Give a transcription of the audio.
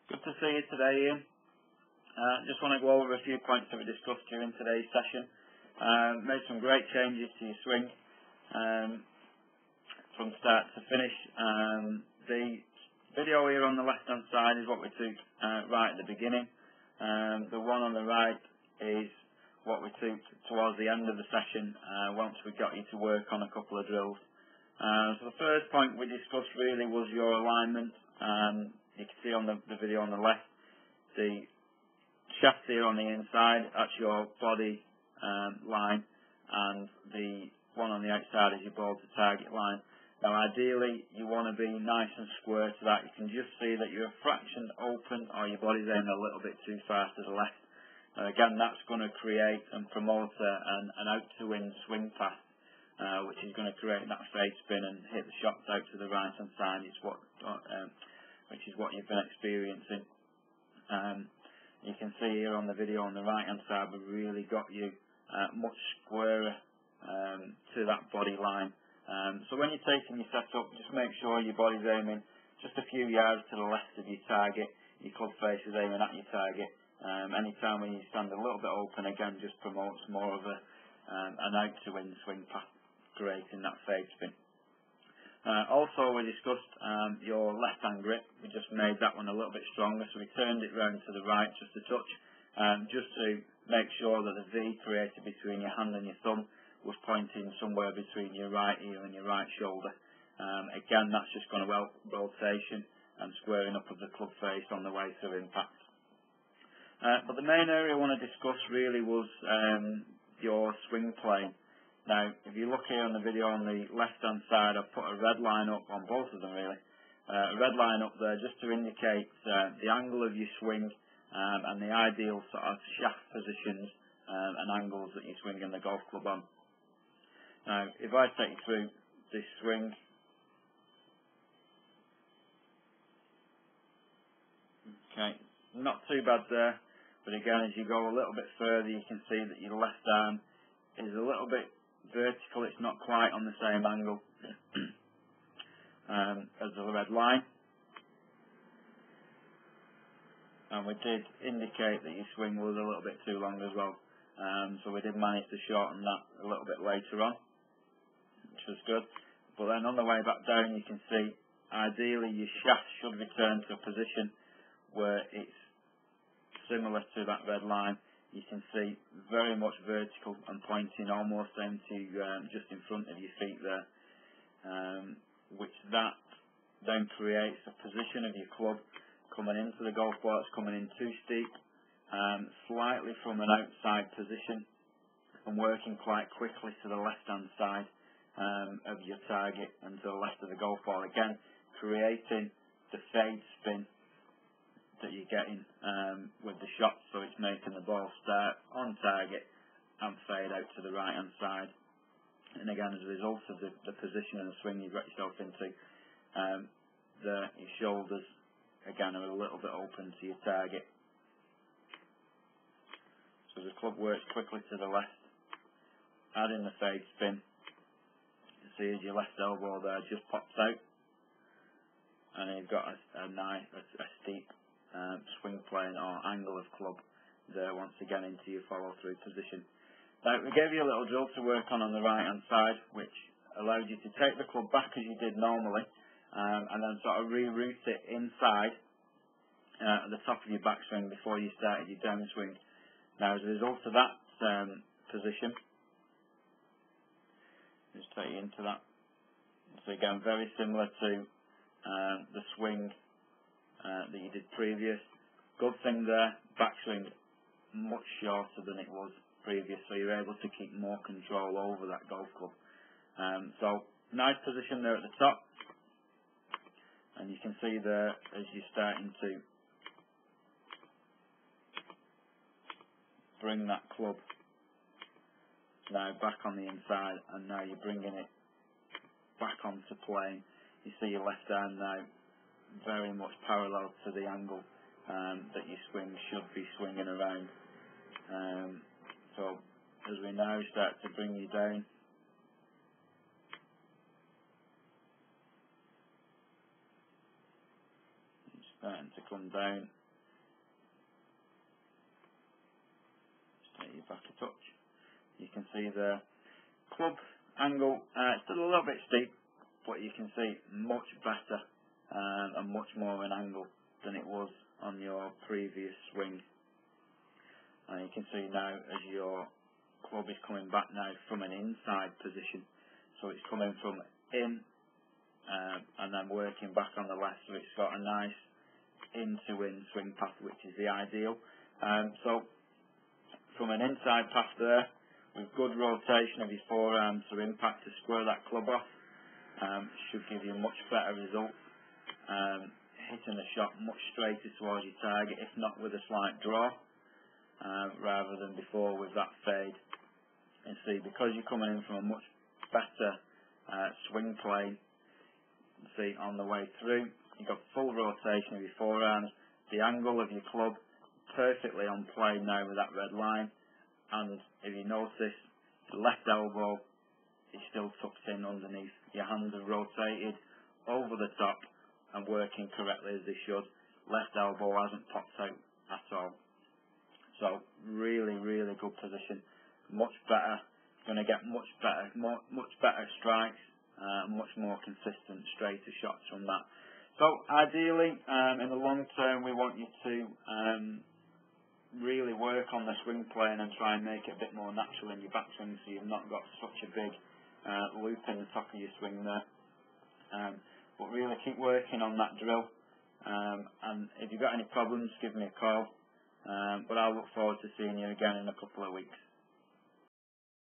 Good to see you today, Ian. Just want to go over a few points that we discussed during today's session. Made some great changes to your swing from start to finish. The video here on the left hand side is what we took right at the beginning. The one on the right is what we took towards the end of the session once we got you to work on a couple of drills. So the first point we discussed really was your alignment. You can see on the video on the left, the shaft here on the inside, that's your body line, and the one on the outside is your ball to target line. Now ideally you want to be nice and square to that. You can just see that you're a fraction open or your body's aimed a little bit too far to the left. Now again, that's going to create and promote an out to in swing path, which is going to create that fade spin and hit the shots out to the right hand side, which is what you've been experiencing. You can see here on the video on the right hand side, we've really got you much squarer to that body line. So when you're taking your setup, just make sure your body's aiming just a few yards to the left of your target, your club face is aiming at your target. Anytime when you stand a little bit open, again, just promotes more of an out to in swing path, creating that fade spin. Also we discussed your left hand grip. We just made that one a little bit stronger, so we turned it round to the right just a touch, just to make sure that the V created between your hand and your thumb was pointing somewhere between your right ear and your right shoulder. Again, that's just going to help rotation and squaring up of the club face on the way to impact. But the main area I want to discuss really was your swing plane. Now, if you look here on the video on the left-hand side, I've put a red line up on both of them really. A red line up there just to indicate the angle of your swing and the ideal sort of shaft positions and angles that you're swinging the golf club on. Now, if I take you through this swing, okay, not too bad there, but again, as you go a little bit further, you can see that your left arm is a little bit vertical, it's not quite on the same angle as the red line. And we did indicate that your swing was a little bit too long as well, so we did manage to shorten that a little bit later on, which was good. But then on the way back down, you can see ideally your shaft should return to a position where it's similar to that red line. You can see very much vertical and pointing almost down to just in front of your feet there, which that then creates a position of your club coming into the golf ball. It's coming in too steep, slightly from an outside position and working quite quickly to the left hand side of your target and to the left of the golf ball, again creating the fade spin that you're getting with the shot, so it's making the ball start on target and fade out to the right hand side. And again, as a result of the position and the swing you've got yourself into, your shoulders again are a little bit open to your target. So the club works quickly to the left, adding the fade spin. You see as your left elbow there just pops out, and you've got a steep swing plane or angle of club there once again into your follow through position. Now we gave you a little drill to work on the right hand side, which allowed you to take the club back as you did normally and then sort of reroute it inside at the top of your backswing before you started your downswing. Now as a result of that position, just take you into that. So again, very similar to the swing that you did previous. Good thing there, backswing much shorter than it was previous, so you're able to keep more control over that golf club. So nice position there at the top, and you can see there as you're starting to bring that club now back on the inside, and now you're bringing it back onto plane. You see your left arm now very much parallel to the angle that your swing should be swinging around. So as we now start to bring you down, starting to come come down, take you back a touch. You can see the club angle, still a little bit steep, but you can see much better and much more an angle than it was on your previous swing. And you can see now as your club is coming back now from an inside position, so it's coming from in and then working back on the left, so it's got a nice in-to-in swing path, which is the ideal. So from an inside path there, with good rotation of your forearm to impact to square that club off, should give you much better results. Hitting the shot much straighter towards your target, if not with a slight draw, rather than before with that fade. And see, because you're coming in from a much better swing plane, see on the way through, you've got full rotation of your forearms, the angle of your club perfectly on plane now with that red line, and if you notice, the left elbow is still tucked in underneath. Your hands are rotated over the top and working correctly as they should. Left elbow hasn't popped out at all. So really, really good position. Much better. Going to get much better strikes, much more consistent, straighter shots from that. So ideally, in the long term, we want you to really work on the swing plane and try and make it a bit more natural in your backswing, so you've not got such a big loop in the top of your swing there. But really keep working on that drill, and if you've got any problems, give me a call. But I'll look forward to seeing you again in a couple of weeks.